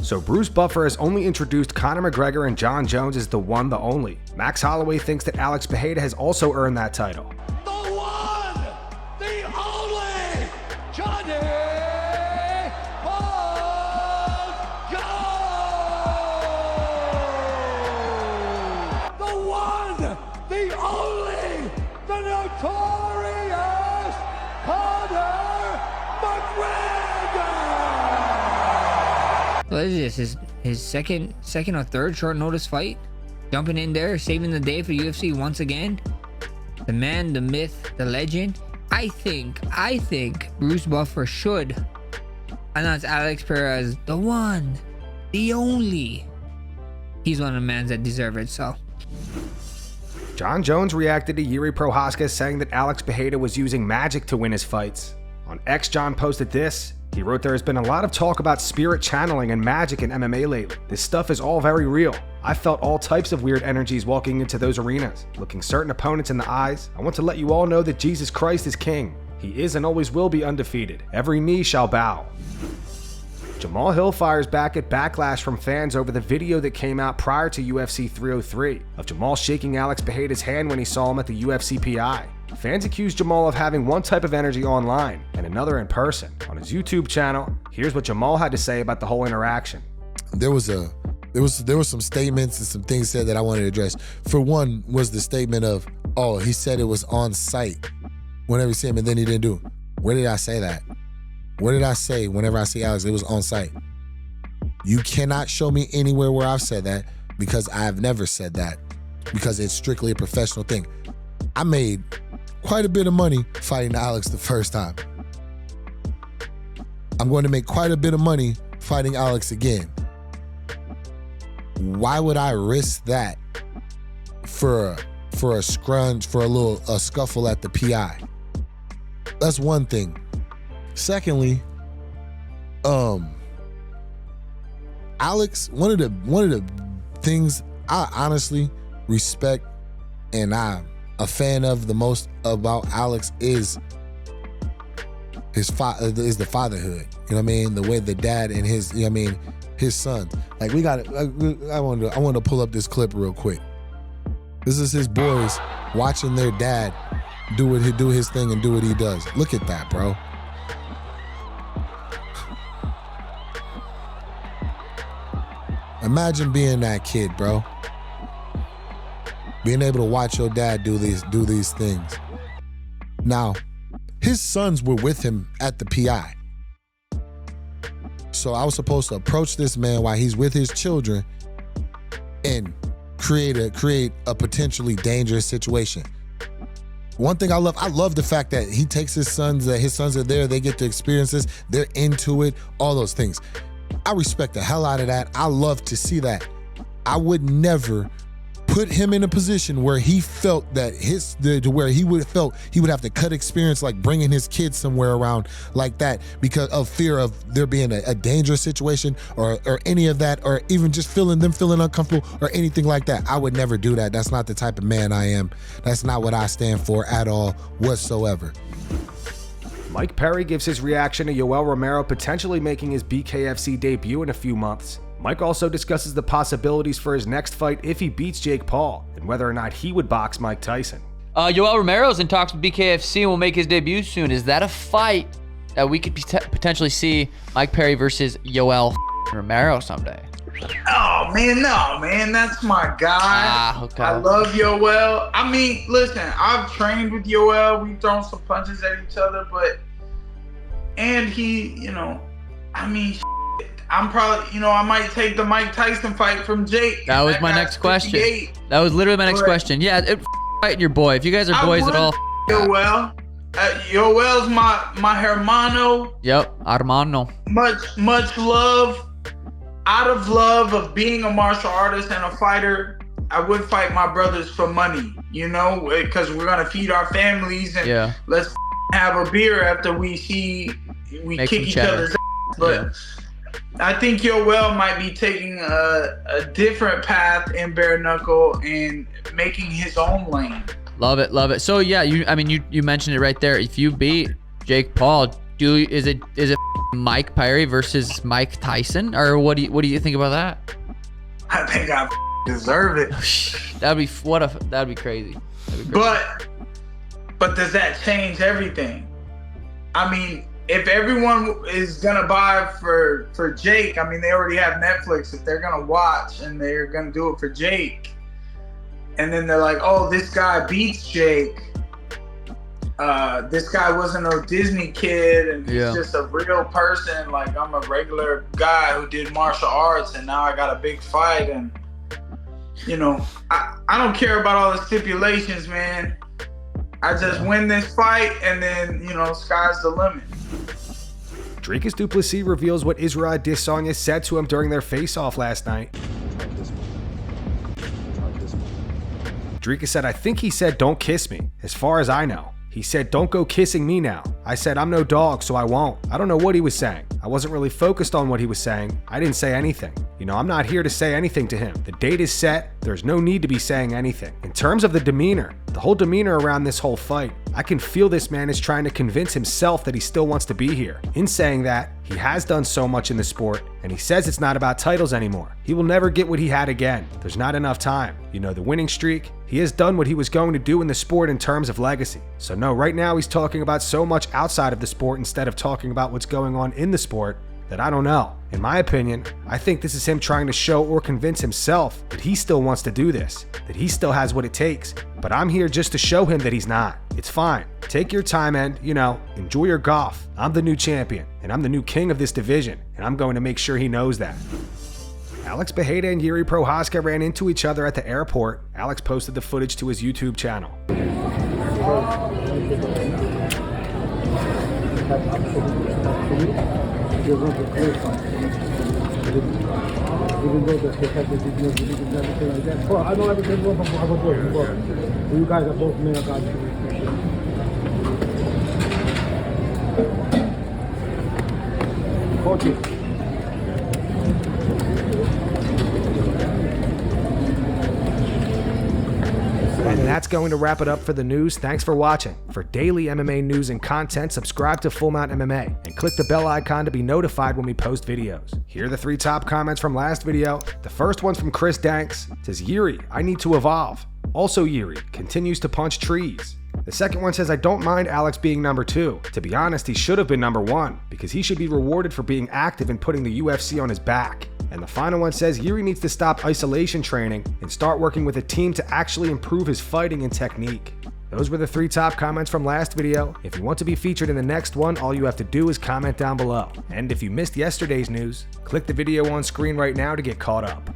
So Bruce Buffer has only introduced Conor McGregor and Jon Jones as the one, the only. Max Holloway thinks that Alex Pereira has also earned that title. The one, the only, Johnny Paul. The one, the only, the notorious Conor McGregor. What is this? His second or third short notice fight? Jumping in there, saving the day for UFC once again. The man, the myth, the legend. I think Bruce Buffer should announce Alex Pereira as the one, the only. He's one of the men that deserve it, so. Jon Jones reacted to Jiri Prochazka saying that Alex Pereira was using magic to win his fights. On X, Jon posted this. He wrote, "There has been a lot of talk about spirit channeling and magic in MMA lately. This stuff is all very real. I felt all types of weird energies walking into those arenas, looking certain opponents in the eyes. I want to let you all know that Jesus Christ is king. He is and always will be undefeated. Every knee shall bow." Jamahal Hill fires back at backlash from fans over the video that came out prior to UFC 303 of Jamahal shaking Alex Pereira's hand when he saw him at the UFC PI. Fans accused Jamahal of having one type of energy online and another in person. On his YouTube channel, here's what Jamahal had to say about the whole interaction. There was some statements and some things said that I wanted to address. For one was the statement of, oh, he said it was on site whenever he see him and then he didn't do it. Where did I say that? Where did I say whenever I see Alex it was on site? You cannot show me anywhere where I've said that, because I've never said that, because it's strictly a professional thing. I made quite a bit of money fighting Alex the first time. I'm going to make quite a bit of money fighting Alex again. Why would I risk that for a scrunch, for a scuffle at the PI? That's one thing. Secondly, Alex, one of the things I honestly respect and I'm a fan of the most about Alex is the fatherhood. You know what I mean? The way the dad and his, you know what I mean, his son. Like I want to pull up this clip real quick. This is his boys watching their dad do his thing and do what he does. Look at that, bro. Imagine being that kid, bro. Being able to watch your dad do these things. Now, his sons were with him at the PI. So I was supposed to approach this man while he's with his children and create a potentially dangerous situation. One thing I love the fact that he takes his sons, that his sons are there, they get to experience this, they're into it, all those things. I respect the hell out of that. I love to see that. I would never put him in a position where he felt that where he would have to cut experience, like bringing his kids somewhere around like that, because of fear of there being a dangerous situation or any of that, or even just feeling uncomfortable or anything like that. I would never do that. That's not the type of man I am. That's not what I stand for at all whatsoever. Mike Perry gives his reaction to Yoel Romero potentially making his BKFC debut in a few months. Mike also discusses the possibilities for his next fight if he beats Jake Paul, and whether or not he would box Mike Tyson. Yoel Romero's in talks with BKFC and will make his debut soon. Is that a fight that we could potentially see Mike Perry versus Yoel Romero someday? Oh, man, no, man. That's my guy. Okay. I love Yoel. I mean, listen, I've trained with Yoel. We've thrown some punches at each other, and he, I mean, I'm probably, I might take the Mike Tyson fight from Jake. That was my next question. That was literally my next question. Yeah, fighting your boy. If you guys are boys at all. Yoel. Yoel's my hermano. Yep, hermano. Much love. Out of love of being a martial artist and a fighter, I would fight my brothers for money, because we're gonna feed our families and let's have a beer after we kick each other's ass. But I think Yoel might be taking a different path in bare knuckle and making his own lane. Love it, love it. So yeah, you mentioned it right there. If you beat Jake Paul, is it Mike Perry versus Mike Tyson, or what do you think about that? I think I deserve it. That'd be crazy. But does that change everything? I mean, if everyone is gonna buy for Jake, I mean, they already have Netflix. If they're gonna watch and they're gonna do it for Jake, and then they're like, oh, this guy beats Jake. This guy wasn't no Disney kid, and he's just a real person. Like, I'm a regular guy who did martial arts, and now I got a big fight. And you know, I don't care about all the stipulations, man. I just win this fight, and then, you know, sky's the limit. Dricus Du Plessis reveals what Israel Adesanya said to him during their face-off last night. Dricus said, I think he said, don't kiss me, as far as I know. He said, don't go kissing me now. I said, I'm no dog, so I won't. I don't know what he was saying. I wasn't really focused on what he was saying. I didn't say anything. You know, I'm not here to say anything to him. The date is set. There's no need to be saying anything. In terms of the demeanor, the whole demeanor around this whole fight, I can feel this man is trying to convince himself that he still wants to be here. In saying that, he has done so much in the sport, and he says it's not about titles anymore. He will never get what he had again. There's not enough time. You know, the winning streak, he has done what he was going to do in the sport in terms of legacy. So no, right now he's talking about so much outside of the sport instead of talking about what's going on in the sport that I don't know. In my opinion, I think this is him trying to show or convince himself that he still wants to do this, that he still has what it takes. But I'm here just to show him that he's not. It's fine. Take your time and, you know, enjoy your golf. I'm the new champion, and I'm the new king of this division, and I'm going to make sure he knows that. Alex Pereira and Jiri Prochazka ran into each other at the airport. Alex posted the footage to his YouTube channel. Even though they have the videos and everything like that. Well, I know everything wrong from other boys, but you guys are both male guys. Coaches. And that's going to wrap it up for the news. Thanks for watching. For daily MMA news and content, subscribe to Full Mount MMA and click the bell icon to be notified when we post videos. Here are the 3 top comments from last video. The first one's from Chris Danks. It says, Jiri, I need to evolve. Also Jiri continues to punch trees. The second one says, I don't mind Alex being number 2. To be honest, he should have been number 1 because he should be rewarded for being active and putting the UFC on his back. And the final one says, Jiri needs to stop isolation training and start working with a team to actually improve his fighting and technique. Those were the 3 top comments from last video. If you want to be featured in the next one, all you have to do is comment down below. And if you missed yesterday's news, click the video on screen right now to get caught up.